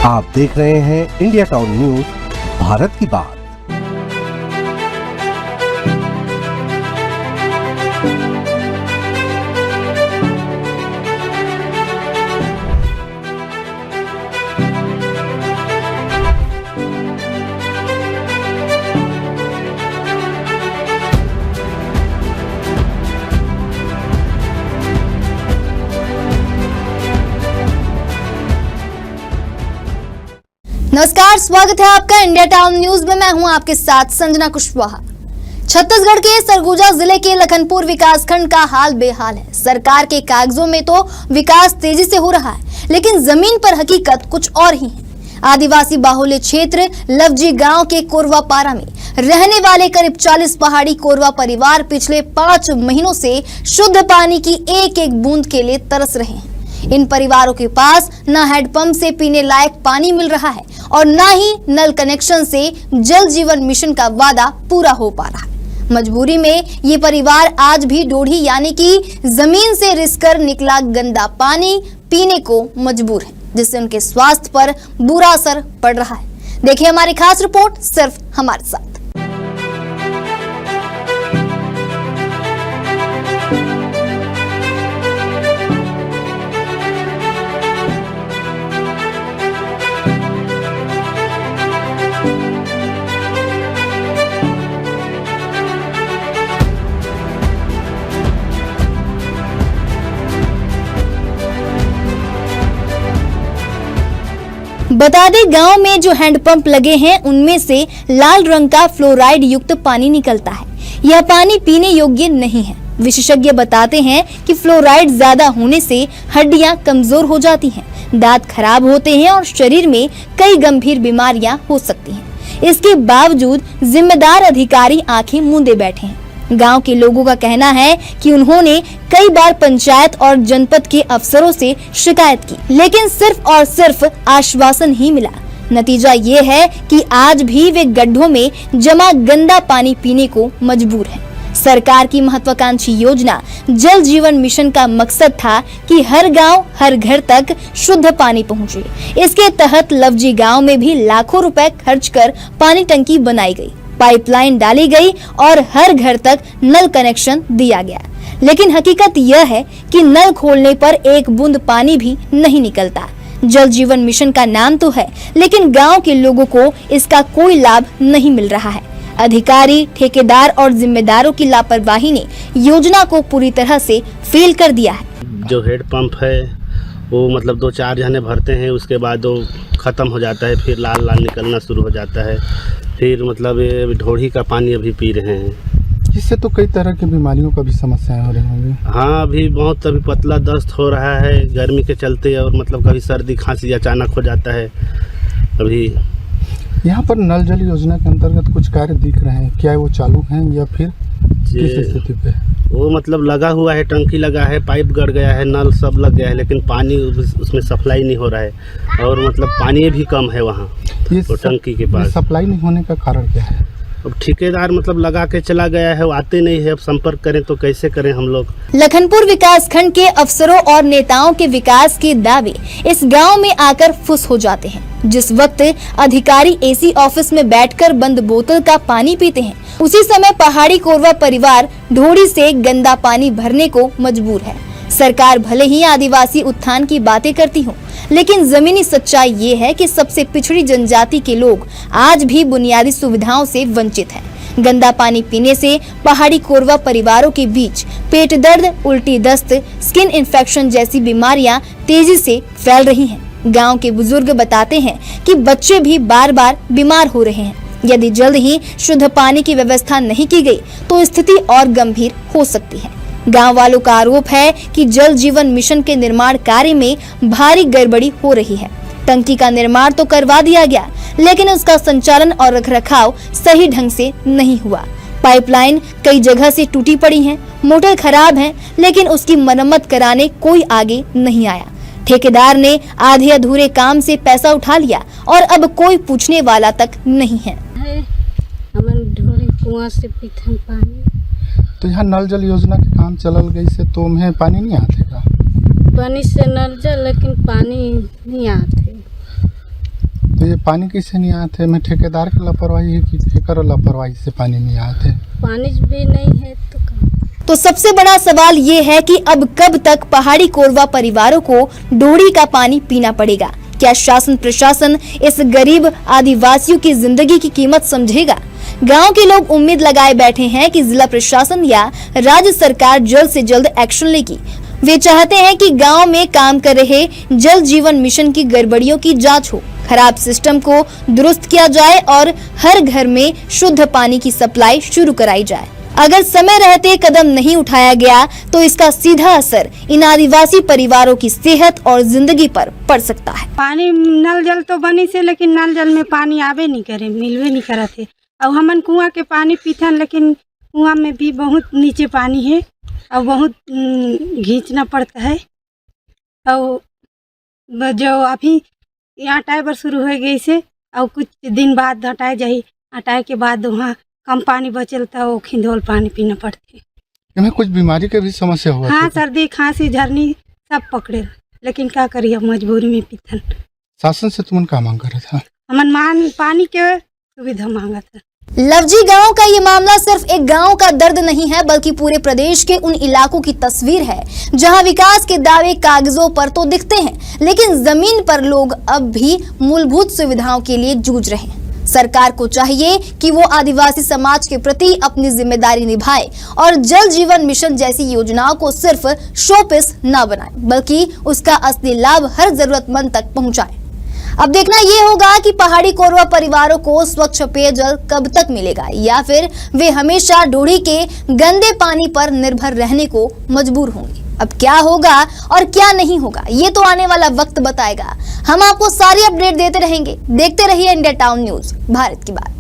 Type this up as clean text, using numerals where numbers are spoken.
आप देख रहे हैं इंडिया टाउन न्यूज, भारत की बात। नमस्कार, स्वागत है आपका इंडिया टाउन न्यूज में। मैं हूं आपके साथ संजना कुशवाहा। छत्तीसगढ़ के सरगुजा जिले के लखनपुर विकासखंड का हाल बेहाल है। सरकार के कागजों में तो विकास तेजी से हो रहा है, लेकिन जमीन पर हकीकत कुछ और ही है। आदिवासी बाहुल्य क्षेत्र लवजी गांव के कोरवा पारा में रहने वाले करीब 40 पहाड़ी कोरवा परिवार पिछले 5 महीनों से शुद्ध पानी की एक एक बूंद के लिए तरस रहे हैं। इन परिवारों के पास न हैंडपंप से पीने लायक पानी मिल रहा है और न ही नल कनेक्शन से जल जीवन मिशन का वादा पूरा हो पा रहा है। मजबूरी में ये परिवार आज भी ढोढ़ी यानी कि जमीन से रिसकर निकला गंदा पानी पीने को मजबूर है, जिससे उनके स्वास्थ्य पर बुरा असर पड़ रहा है। देखिए हमारी खास रिपोर्ट सिर्फ हमारे साथ। बता दें, गांव में जो हैंडपंप लगे हैं उनमें से लाल रंग का फ्लोराइड युक्त पानी निकलता है। यह पानी पीने योग्य नहीं है। विशेषज्ञ बताते हैं कि फ्लोराइड ज्यादा होने से हड्डियां कमजोर हो जाती हैं, दांत खराब होते हैं और शरीर में कई गंभीर बीमारियां हो सकती हैं। इसके बावजूद जिम्मेदार अधिकारी आंखें मूंदे बैठे हैं। गांव के लोगों का कहना है कि उन्होंने कई बार पंचायत और जनपद के अफसरों से शिकायत की, लेकिन सिर्फ और सिर्फ आश्वासन ही मिला। नतीजा ये है कि आज भी वे गड्ढों में जमा गंदा पानी पीने को मजबूर हैं। सरकार की महत्वाकांक्षी योजना जल जीवन मिशन का मकसद था कि हर गांव हर घर तक शुद्ध पानी पहुंचे। इसके तहत लवजी गांव में भी लाखों रुपए खर्च कर पानी टंकी बनाई गई, पाइपलाइन डाली गई और हर घर तक नल कनेक्शन दिया गया। लेकिन हकीकत यह है कि नल खोलने पर एक बूंद पानी भी नहीं निकलता। जल जीवन मिशन का नाम तो है, लेकिन गांव के लोगों को इसका कोई लाभ नहीं मिल रहा है। अधिकारी, ठेकेदार और जिम्मेदारों की लापरवाही ने योजना को पूरी तरह से फेल कर दिया है। जो हेड पंप है वो मतलब 2-4 जने भरते हैं, उसके बाद वो खत्म हो जाता है, फिर लाल लाल निकलना शुरू हो जाता है। फिर मतलब ये ढोढ़ी का पानी अभी पी रहे हैं, जिससे तो कई तरह की बीमारियों का भी समस्याएं हो रही होंगी। हाँ, अभी बहुत अभी पतला दस्त हो रहा है गर्मी के चलते, और मतलब कभी सर्दी खांसी अचानक हो जाता है। अभी यहाँ पर नल जल योजना के अंतर्गत कुछ कार्य दिख रहे हैं, क्या वो चालू हैं या फिर किस स्थिति पे? वो मतलब लगा हुआ है, टंकी लगा है, पाइप गड़ गया है, नल सब लग गया है, लेकिन पानी उसमें सप्लाई नहीं हो रहा है और मतलब पानी भी कम है वहाँ तो टंकी के पास। सप्लाई नहीं होने का कारण क्या है? अब ठेकेदार मतलब लगा के चला गया है, वो आते नहीं है। अब संपर्क करें तो कैसे करें हम लोग? लखनपुर विकासखंड के अफसरों और नेताओं के विकास के दावे इस गांव में आकर फुस हो जाते हैं। जिस वक्त अधिकारी एसी ऑफिस में बैठकर बंद बोतल का पानी पीते हैं, उसी समय पहाड़ी कोरवा परिवार ढोढ़ी से गंदा पानी भरने को मजबूर है। सरकार भले ही आदिवासी उत्थान की बातें करती हो, लेकिन जमीनी सच्चाई ये है कि सबसे पिछड़ी जनजाति के लोग आज भी बुनियादी सुविधाओं से वंचित हैं। गंदा पानी पीने से पहाड़ी कोरवा परिवारों के बीच पेट दर्द, उल्टी दस्त, स्किन इन्फेक्शन जैसी बीमारियां तेजी से फैल रही हैं। गांव के बुजुर्ग बताते हैं कि बच्चे भी बार बार बीमार हो रहे हैं। यदि जल्द ही शुद्ध पानी की व्यवस्था नहीं की गई तो स्थिति और गंभीर हो सकती है। गांव वालों का आरोप है कि जल जीवन मिशन के निर्माण कार्य में भारी गड़बड़ी हो रही है। टंकी का निर्माण तो करवा दिया गया, लेकिन उसका संचालन और रखरखाव सही ढंग से नहीं हुआ। पाइपलाइन कई जगह से टूटी पड़ी है, मोटर खराब है, लेकिन उसकी मरम्मत कराने कोई आगे नहीं आया। ठेकेदार ने आधे अधूरे काम से पैसा उठा लिया और अब कोई पूछने वाला तक नहीं है। कुआं से पीते हैं पानी। तो यहाँ नल जल योजना के काम चलल गई से तो में पानी नहीं आते का? पानी से नल जल, लेकिन पानी नहीं आते। पानी किससे नहीं आए थे? मैं ठेकेदार की लापरवाही है कि ठेकर लापरवाही से पानी नहीं आए थे? पानी भी नहीं है तो सबसे बड़ा सवाल ये है कि अब कब तक पहाड़ी कोरवा परिवारों को ढोड़ी का पानी पीना पड़ेगा? क्या शासन प्रशासन इस गरीब आदिवासियों की जिंदगी की कीमत समझेगा? गांव के लोग उम्मीद लगाए बैठे हैं कि जिला प्रशासन या राज्य सरकार जल्द से जल्द एक्शन लेगी। वे चाहते हैं कि गांव में काम कर रहे जल जीवन मिशन की गड़बड़ियों की जांच हो, खराब सिस्टम को दुरुस्त किया जाए और हर घर में शुद्ध पानी की सप्लाई शुरू कराई जाए। अगर समय रहते कदम नहीं उठाया गया तो इसका सीधा असर इन आदिवासी परिवारों की सेहत और जिंदगी पर पड़ सकता है। पानी नल जल तो बनी से, लेकिन नल जल में पानी आवे नहीं करे, मिलवे नहीं करा थे। और हमन कुआं के पानी पीथन, लेकिन कुआं में भी बहुत नीचे पानी है और बहुत खींचना पड़ता है। और जो अभी यहाँ टाइबर शुरू हो गई से और कुछ दिन बाद हटाए जाए, हटाए के बाद वहाँ कम पानी बचल था, वो खिंदोल पानी पीना पड़ती। इनमें कुछ बीमारी के भी समस्या हुआ? हाँ, सर्दी खांसी झरनी सब पकड़े, लेकिन क्या करिए मजबूरी में पीथन। शासन से तुमन का मांग करे था? हमन पानी के सुविधा मांगा था। लवजी गांव का ये मामला सिर्फ एक गांव का दर्द नहीं है, बल्कि पूरे प्रदेश के उन इलाकों की तस्वीर है जहां विकास के दावे कागजों पर तो दिखते हैं, लेकिन जमीन पर लोग अब भी मूलभूत सुविधाओं के लिए जूझ रहे हैं। सरकार को चाहिए कि वो आदिवासी समाज के प्रति अपनी जिम्मेदारी निभाए और जल जीवन मिशन जैसी योजनाओं को सिर्फ शोपीस न बनाए, बल्कि उसका असली लाभ हर जरूरतमंद तक पहुंचाए। अब देखना ये होगा कि पहाड़ी कोरवा परिवारों को स्वच्छ पेयजल कब तक मिलेगा, या फिर वे हमेशा ढोड़ी के गंदे पानी पर निर्भर रहने को मजबूर होंगे। अब क्या होगा और क्या नहीं होगा, ये तो आने वाला वक्त बताएगा। हम आपको सारी अपडेट देते रहेंगे। देखते रहिए इंडिया टाउन न्यूज, भारत की बात।